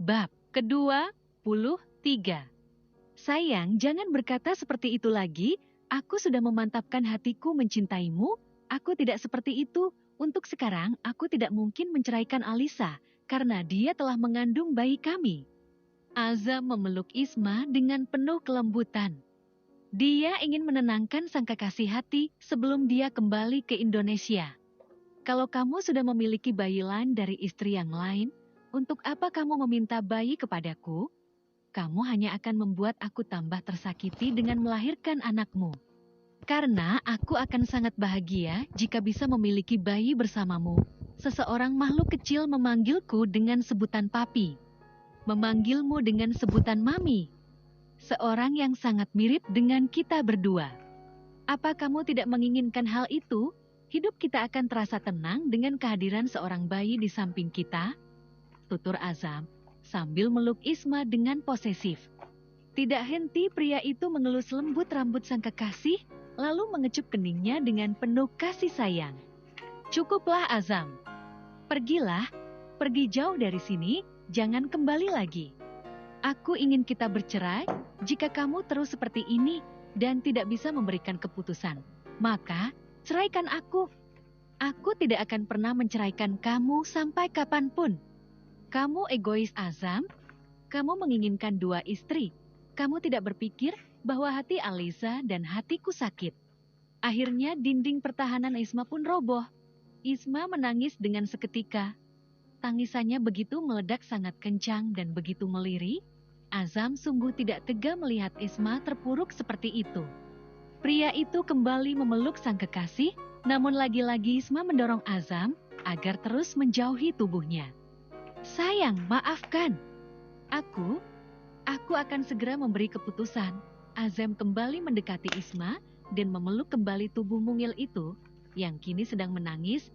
Bab ke-23. Sayang, jangan berkata seperti itu lagi. Aku sudah memantapkan hatiku mencintaimu. Aku tidak seperti itu. Untuk sekarang, aku tidak mungkin menceraikan Alisa karena dia telah mengandung bayi kami. Azam memeluk Isma dengan penuh kelembutan. Dia ingin menenangkan sang kekasih hati sebelum dia kembali ke Indonesia. Kalau kamu sudah memiliki bayi lain dari istri yang lain, untuk apa kamu meminta bayi kepadaku? Kamu hanya akan membuat aku tambah tersakiti dengan melahirkan anakmu. Karena aku akan sangat bahagia jika bisa memiliki bayi bersamamu. Seseorang makhluk kecil memanggilku dengan sebutan papi. Memanggilmu dengan sebutan mami. Seorang yang sangat mirip dengan kita berdua. Apa kamu tidak menginginkan hal itu? Hidup kita akan terasa tenang dengan kehadiran seorang bayi di samping kita. Tutur Azam sambil meluk Isma dengan posesif. Tidak henti pria itu mengelus lembut rambut sang kekasih, lalu mengecup keningnya dengan penuh kasih sayang. Cukuplah Azam. Pergilah, pergi jauh dari sini, jangan kembali lagi. Aku ingin kita bercerai. Jika kamu terus seperti ini dan tidak bisa memberikan keputusan, maka ceraikan aku. Aku tidak akan pernah menceraikan kamu sampai kapanpun. Kamu egois Azam. Kamu menginginkan dua istri. Kamu tidak berpikir bahwa hati Alisa dan hatiku sakit. Akhirnya dinding pertahanan Isma pun roboh. Isma menangis dengan seketika. Tangisannya begitu meledak sangat kencang dan begitu melirih. Azam sungguh tidak tega melihat Isma terpuruk seperti itu. Pria itu kembali memeluk sang kekasih, namun lagi-lagi Isma mendorong Azam agar terus menjauhi tubuhnya. Sayang, maafkan. Aku akan segera memberi keputusan. Azam kembali mendekati Isma dan memeluk kembali tubuh mungil itu yang kini sedang menangis.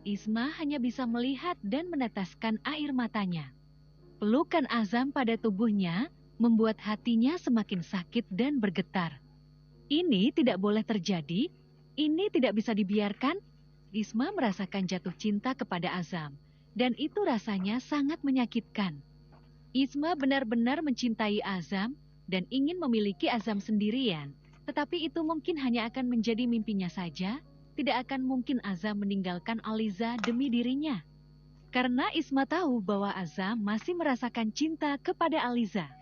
Isma hanya bisa melihat dan meneteskan air matanya. Pelukan Azam pada tubuhnya membuat hatinya semakin sakit dan bergetar. Ini tidak boleh terjadi. Ini tidak bisa dibiarkan. Isma merasakan jatuh cinta kepada Azam. Dan itu rasanya sangat menyakitkan. Isma benar-benar mencintai Azam dan ingin memiliki Azam sendirian. Tetapi itu mungkin hanya akan menjadi mimpinya saja. Tidak akan mungkin Azam meninggalkan Aliza demi dirinya. Karena Isma tahu bahwa Azam masih merasakan cinta kepada Aliza.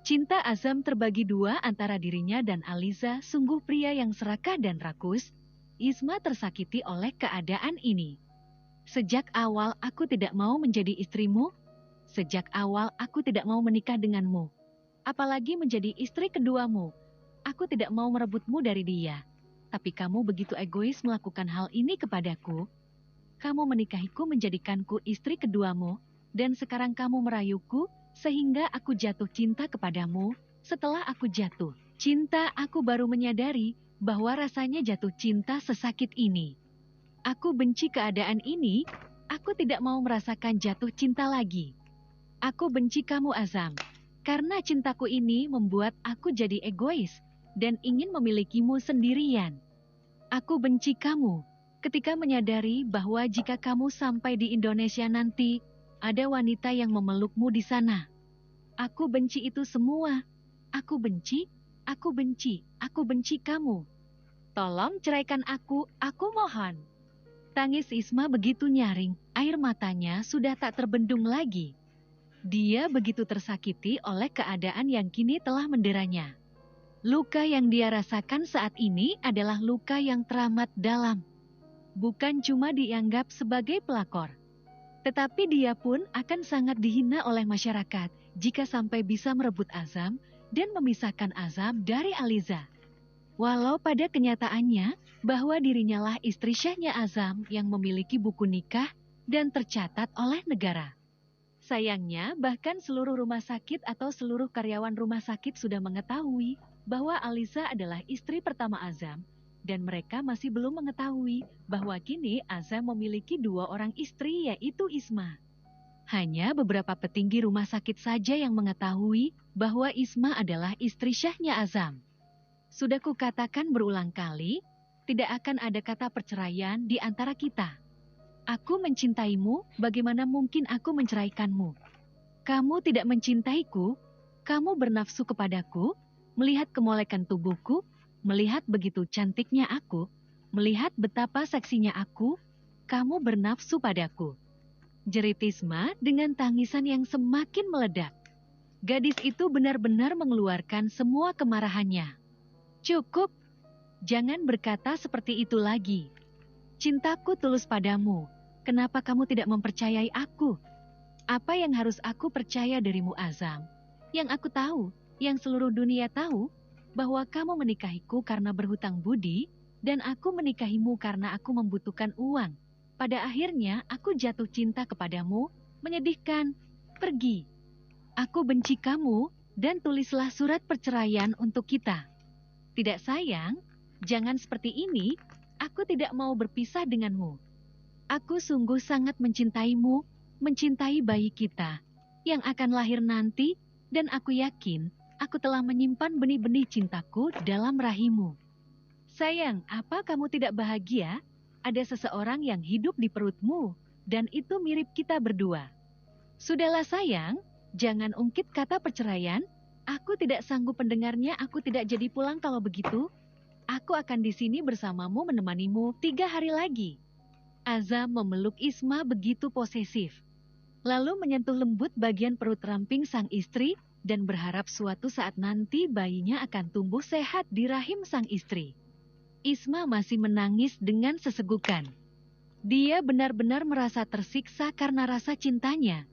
Cinta Azam terbagi dua antara dirinya dan Aliza, sungguh pria yang serakah dan rakus. Isma tersakiti oleh keadaan ini. Sejak awal aku tidak mau menjadi istrimu. Sejak awal aku tidak mau menikah denganmu. Apalagi menjadi istri keduamu. Aku tidak mau merebutmu dari dia. Tapi kamu begitu egois melakukan hal ini kepadaku. Kamu menikahiku menjadikanku istri keduamu. Dan sekarang kamu merayuku sehingga aku jatuh cinta kepadamu. Setelah aku jatuh cinta, aku baru menyadari bahwa rasanya jatuh cinta sesakit ini. Aku benci keadaan ini, aku tidak mau merasakan jatuh cinta lagi. Aku benci kamu Azam, karena cintaku ini membuat aku jadi egois dan ingin memilikimu sendirian. Aku benci kamu ketika menyadari bahwa jika kamu sampai di Indonesia nanti, ada wanita yang memelukmu di sana. Aku benci itu semua. Aku benci kamu. Tolong ceraikan aku mohon. Tangis Isma begitu nyaring, air matanya sudah tak terbendung lagi. Dia begitu tersakiti oleh keadaan yang kini telah menderanya. Luka yang dia rasakan saat ini adalah luka yang teramat dalam. Bukan cuma dianggap sebagai pelakor, tetapi dia pun akan sangat dihina oleh masyarakat jika sampai bisa merebut Azam dan memisahkan Azam dari Aliza. Walau pada kenyataannya bahwa dirinya lah istri syahnya Azam yang memiliki buku nikah dan tercatat oleh negara. Sayangnya bahkan seluruh rumah sakit atau seluruh karyawan rumah sakit sudah mengetahui bahwa Aliza adalah istri pertama Azam dan mereka masih belum mengetahui bahwa kini Azam memiliki dua orang istri yaitu Isma. Hanya beberapa petinggi rumah sakit saja yang mengetahui bahwa Isma adalah istri syahnya Azam. Sudah kukatakan berulang kali, tidak akan ada kata perceraian di antara kita. Aku mencintaimu, bagaimana mungkin aku menceraikanmu? Kamu tidak mencintaiku, kamu bernafsu kepadaku, melihat kemolekan tubuhku, melihat begitu cantiknya aku, melihat betapa seksinya aku, kamu bernafsu padaku. Jerit Isma dengan tangisan yang semakin meledak. Gadis itu benar-benar mengeluarkan semua kemarahannya. Cukup, jangan berkata seperti itu lagi. Cintaku tulus padamu, kenapa kamu tidak mempercayai aku? Apa yang harus aku percaya darimu, Azam? Yang aku tahu, yang seluruh dunia tahu, bahwa kamu menikahiku karena berhutang budi, dan aku menikahimu karena aku membutuhkan uang. Pada akhirnya, aku jatuh cinta kepadamu, menyedihkan, pergi. Aku benci kamu, dan tulislah surat perceraian untuk kita. Tidak sayang, jangan seperti ini, aku tidak mau berpisah denganmu. Aku sungguh sangat mencintaimu, mencintai bayi kita, yang akan lahir nanti, dan aku yakin, aku telah menyimpan benih-benih cintaku dalam rahimmu. Sayang, apa kamu tidak bahagia? Ada seseorang yang hidup di perutmu, dan itu mirip kita berdua. Sudahlah sayang, jangan ungkit kata perceraian, aku tidak sanggup mendengarnya, aku tidak jadi pulang kalau begitu. Aku akan di sini bersamamu menemanimu 3 hari lagi. Azam memeluk Isma begitu posesif. Lalu menyentuh lembut bagian perut ramping sang istri, dan berharap suatu saat nanti bayinya akan tumbuh sehat di rahim sang istri. Isma masih menangis dengan sesegukan. Dia benar-benar merasa tersiksa karena rasa cintanya.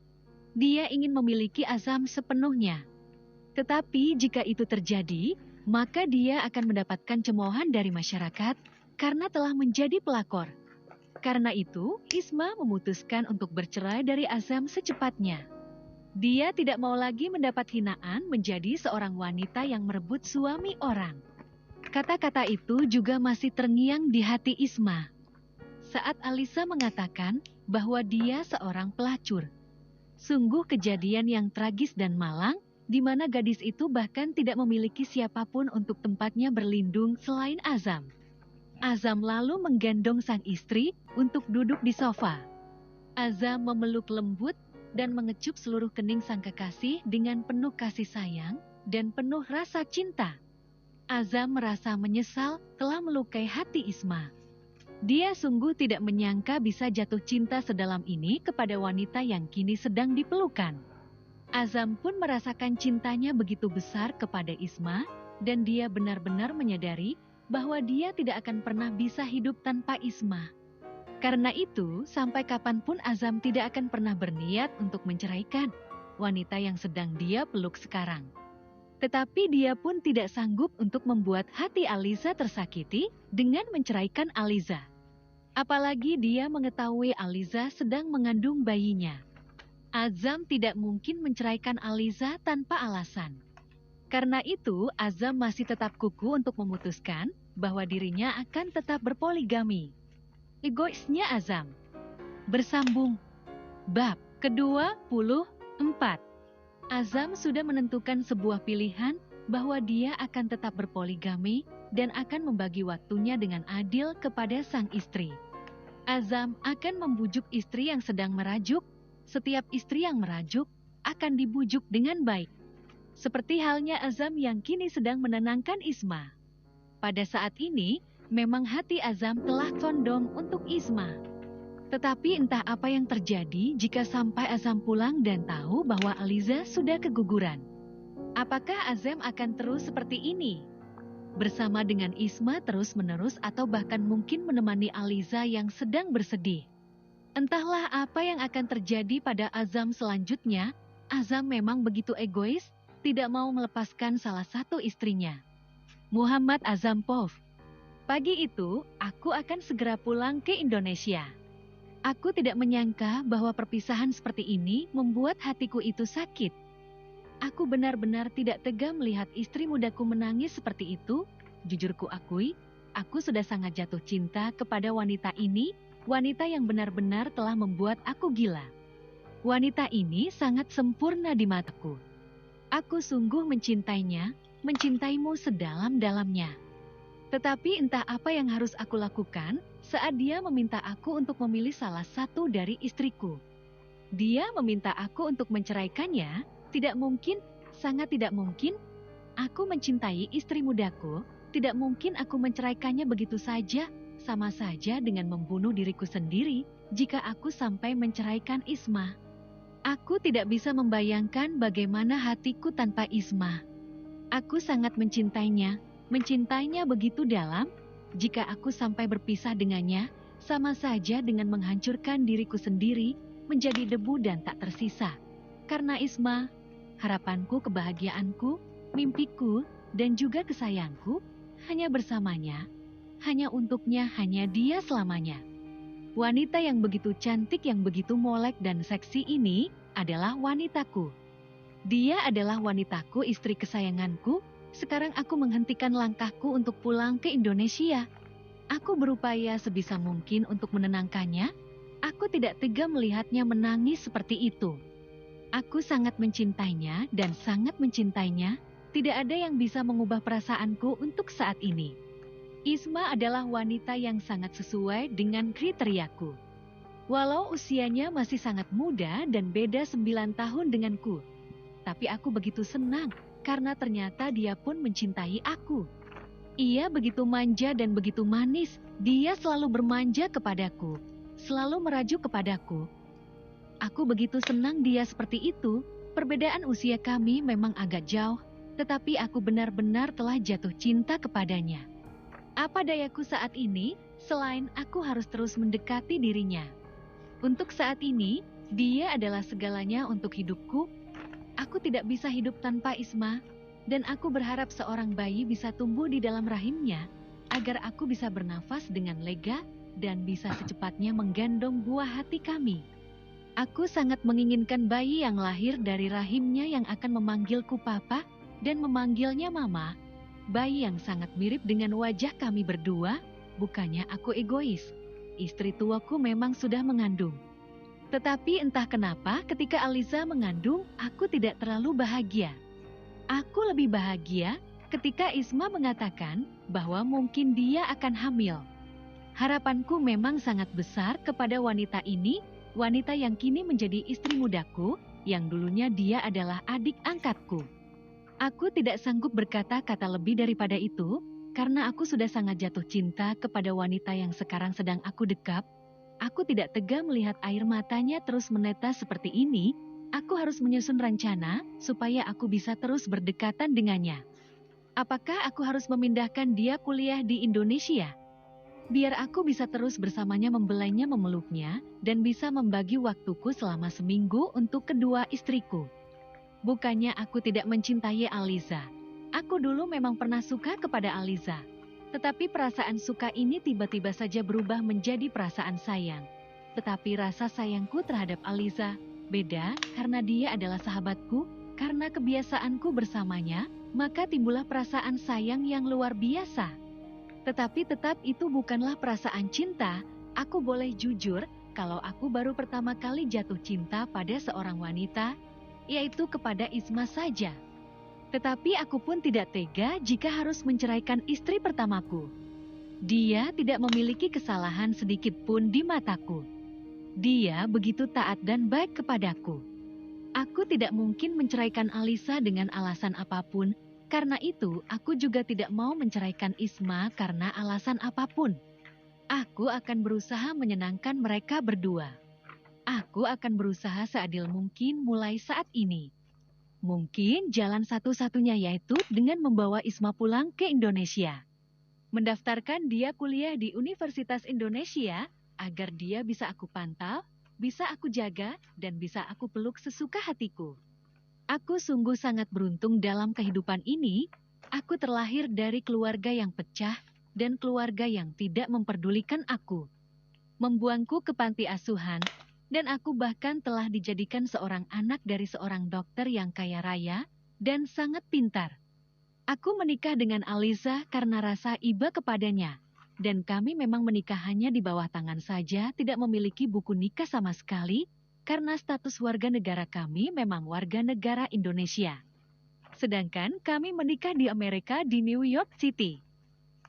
Dia ingin memiliki Azam sepenuhnya. Tetapi jika itu terjadi, maka dia akan mendapatkan cemoohan dari masyarakat karena telah menjadi pelakor. Karena itu, Isma memutuskan untuk bercerai dari Azam secepatnya. Dia tidak mau lagi mendapat hinaan menjadi seorang wanita yang merebut suami orang. Kata-kata itu juga masih terngiang di hati Isma. Saat Alisa mengatakan bahwa dia seorang pelacur. Sungguh kejadian yang tragis dan malang, di mana gadis itu bahkan tidak memiliki siapapun untuk tempatnya berlindung selain Azam. Azam lalu menggendong sang istri untuk duduk di sofa. Azam memeluk lembut dan mengecup seluruh kening sang kekasih dengan penuh kasih sayang dan penuh rasa cinta. Azam merasa menyesal telah melukai hati Isma. Dia sungguh tidak menyangka bisa jatuh cinta sedalam ini kepada wanita yang kini sedang dipelukan. Azam pun merasakan cintanya begitu besar kepada Isma, dan dia benar-benar menyadari bahwa dia tidak akan pernah bisa hidup tanpa Isma. Karena itu, sampai kapanpun Azam tidak akan pernah berniat untuk menceraikan wanita yang sedang dia peluk sekarang. Tetapi dia pun tidak sanggup untuk membuat hati Aliza tersakiti dengan menceraikan Aliza. Apalagi dia mengetahui Aliza sedang mengandung bayinya. Azam tidak mungkin menceraikan Aliza tanpa alasan. Karena itu, Azam masih tetap kukuh untuk memutuskan bahwa dirinya akan tetap berpoligami. Egoisnya Azam. Bersambung. Bab ke-24. Azam sudah menentukan sebuah pilihan bahwa dia akan tetap berpoligami dan akan membagi waktunya dengan adil kepada sang istri. Azam akan membujuk istri yang sedang merajuk. Setiap istri yang merajuk akan dibujuk dengan baik. Seperti halnya Azam yang kini sedang menenangkan Isma. Pada saat ini, memang hati Azam telah condong untuk Isma. Tetapi entah apa yang terjadi jika sampai Azam pulang dan tahu bahwa Aliza sudah keguguran. Apakah Azam akan terus seperti ini? Bersama dengan Isma terus-menerus atau bahkan mungkin menemani Aliza yang sedang bersedih. Entahlah apa yang akan terjadi pada Azam selanjutnya. Azam memang begitu egois, tidak mau melepaskan salah satu istrinya. Muhammad Azampov. Pagi itu, aku akan segera pulang ke Indonesia. Aku tidak menyangka bahwa perpisahan seperti ini membuat hatiku itu sakit. Aku benar-benar tidak tega melihat istri mudaku menangis seperti itu. Jujur ku akui, aku sudah sangat jatuh cinta kepada wanita ini, wanita yang benar-benar telah membuat aku gila. Wanita ini sangat sempurna di mataku. Aku sungguh mencintainya, mencintaimu sedalam-dalamnya. Tetapi entah apa yang harus aku lakukan saat dia meminta aku untuk memilih salah satu dari istriku. Dia meminta aku untuk menceraikannya? Tidak mungkin, sangat tidak mungkin. Aku mencintai istri mudaku, tidak mungkin aku menceraikannya begitu saja. Sama saja dengan membunuh diriku sendiri jika aku sampai menceraikan Isma. Aku tidak bisa membayangkan bagaimana hatiku tanpa Isma. Aku sangat mencintainya begitu dalam. Jika aku sampai berpisah dengannya, sama saja dengan menghancurkan diriku sendiri menjadi debu dan tak tersisa. Karena Isma, harapanku, kebahagiaanku, mimpiku, dan juga kesayangku hanya bersamanya, hanya untuknya, hanya dia selamanya. Wanita yang begitu cantik, yang begitu molek dan seksi ini adalah wanitaku. Dia adalah wanitaku, istri kesayanganku. Sekarang aku menghentikan langkahku untuk pulang ke Indonesia. Aku berupaya sebisa mungkin untuk menenangkannya. Aku tidak tega melihatnya menangis seperti itu. Aku sangat mencintainya dan sangat mencintainya. Tidak ada yang bisa mengubah perasaanku untuk saat ini. Isma adalah wanita yang sangat sesuai dengan kriteriaku. Walau usianya masih sangat muda dan beda 9 tahun denganku. Tapi aku begitu senang karena ternyata dia pun mencintai aku. Ia begitu manja dan begitu manis. Dia selalu bermanja kepadaku, selalu merajuk kepadaku. Aku begitu senang dia seperti itu. Perbedaan usia kami memang agak jauh, tetapi aku benar-benar telah jatuh cinta kepadanya. Apa dayaku saat ini, selain aku harus terus mendekati dirinya. Untuk saat ini, dia adalah segalanya untuk hidupku. Aku tidak bisa hidup tanpa Isma, dan aku berharap seorang bayi bisa tumbuh di dalam rahimnya, agar aku bisa bernafas dengan lega dan bisa secepatnya menggendong buah hati kami. Aku sangat menginginkan bayi yang lahir dari rahimnya yang akan memanggilku Papa dan memanggilnya Mama. Bayi yang sangat mirip dengan wajah kami berdua. Bukannya aku egois. Istri tuaku memang sudah mengandung. Tetapi entah kenapa ketika Aliza mengandung, aku tidak terlalu bahagia. Aku lebih bahagia ketika Isma mengatakan bahwa mungkin dia akan hamil. Harapanku memang sangat besar kepada wanita ini, wanita yang kini menjadi istri mudaku, yang dulunya dia adalah adik angkatku. Aku tidak sanggup berkata-kata lebih daripada itu, karena aku sudah sangat jatuh cinta kepada wanita yang sekarang sedang aku dekap. Aku tidak tega melihat air matanya terus menetes seperti ini. Aku harus menyusun rencana supaya aku bisa terus berdekatan dengannya. Apakah aku harus memindahkan dia kuliah di Indonesia? Biar aku bisa terus bersamanya, membelainya, memeluknya, dan bisa membagi waktuku selama seminggu untuk kedua istriku. Bukannya aku tidak mencintai Aliza. Aku dulu memang pernah suka kepada Aliza. Tetapi perasaan suka ini tiba-tiba saja berubah menjadi perasaan sayang. Tetapi rasa sayangku terhadap Aliza beda karena dia adalah sahabatku, karena kebiasaanku bersamanya, maka timbullah perasaan sayang yang luar biasa. Tetapi tetap itu bukanlah perasaan cinta. Aku boleh jujur kalau aku baru pertama kali jatuh cinta pada seorang wanita, yaitu kepada Isma saja. Tetapi aku pun tidak tega jika harus menceraikan istri pertamaku. Dia tidak memiliki kesalahan sedikit pun di mataku. Dia begitu taat dan baik kepadaku. Aku tidak mungkin menceraikan Alisa dengan alasan apapun. Karena itu, aku juga tidak mau menceraikan Isma karena alasan apapun. Aku akan berusaha menyenangkan mereka berdua. Aku akan berusaha seadil mungkin mulai saat ini. Mungkin jalan satu-satunya yaitu dengan membawa Isma pulang ke Indonesia. Mendaftarkan dia kuliah di Universitas Indonesia agar dia bisa aku pantau, bisa aku jaga, dan bisa aku peluk sesuka hatiku. Aku sungguh sangat beruntung dalam kehidupan ini. Aku terlahir dari keluarga yang pecah dan keluarga yang tidak memperdulikan aku. Membuangku ke panti asuhan, dan aku bahkan telah dijadikan seorang anak dari seorang dokter yang kaya raya dan sangat pintar. Aku menikah dengan Aliza karena rasa iba kepadanya, dan kami memang menikah hanya di bawah tangan saja, tidak memiliki buku nikah sama sekali, karena status warga negara kami memang warga negara Indonesia. Sedangkan kami menikah di Amerika di New York City.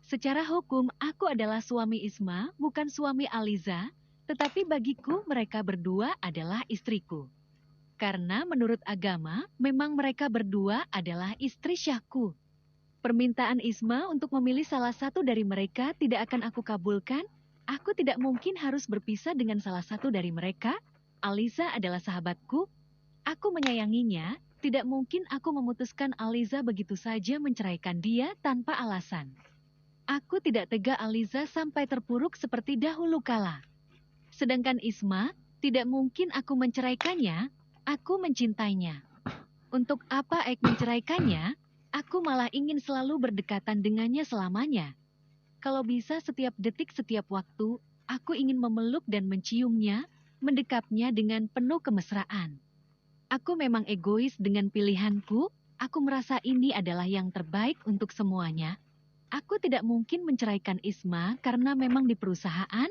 Secara hukum, aku adalah suami Isma, bukan suami Aliza, Tetapi bagiku mereka berdua adalah istriku. Karena menurut agama, memang mereka berdua adalah istri syahku. Permintaan Isma untuk memilih salah satu dari mereka tidak akan aku kabulkan. Aku tidak mungkin harus berpisah dengan salah satu dari mereka. Aliza adalah sahabatku. Aku menyayanginya. Tidak mungkin aku memutuskan Aliza begitu saja menceraikan dia tanpa alasan. Aku tidak tega Aliza sampai terpuruk seperti dahulu kala. Sedangkan Isma, tidak mungkin aku menceraikannya. Aku mencintainya. Untuk apa Ek menceraikannya? Aku malah ingin selalu berdekatan dengannya selamanya. Kalau bisa setiap detik setiap waktu, aku ingin memeluk dan menciumnya, mendekapnya dengan penuh kemesraan. Aku memang egois dengan pilihanku, aku merasa ini adalah yang terbaik untuk semuanya. Aku tidak mungkin menceraikan Isma karena memang di perusahaan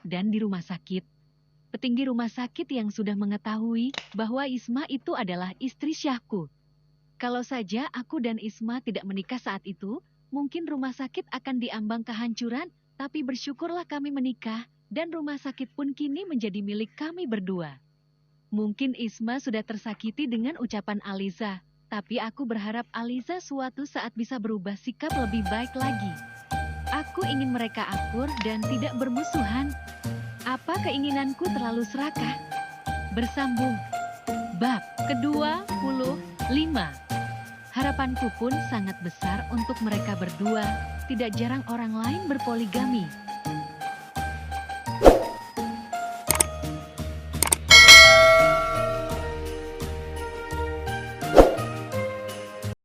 dan di rumah sakit. Petinggi rumah sakit yang sudah mengetahui bahwa Isma itu adalah istri syahku. Kalau saja aku dan Isma tidak menikah saat itu, mungkin rumah sakit akan diambang kehancuran, tapi bersyukurlah kami menikah, dan rumah sakit pun kini menjadi milik kami berdua. Mungkin Isma sudah tersakiti dengan ucapan Aliza, tapi aku berharap Aliza suatu saat bisa berubah sikap lebih baik lagi. Aku ingin mereka akur dan tidak bermusuhan. Apa keinginanku terlalu serakah? Bersambung. Bab ke-25. Harapanku pun sangat besar untuk mereka berdua. Tidak jarang orang lain berpoligami.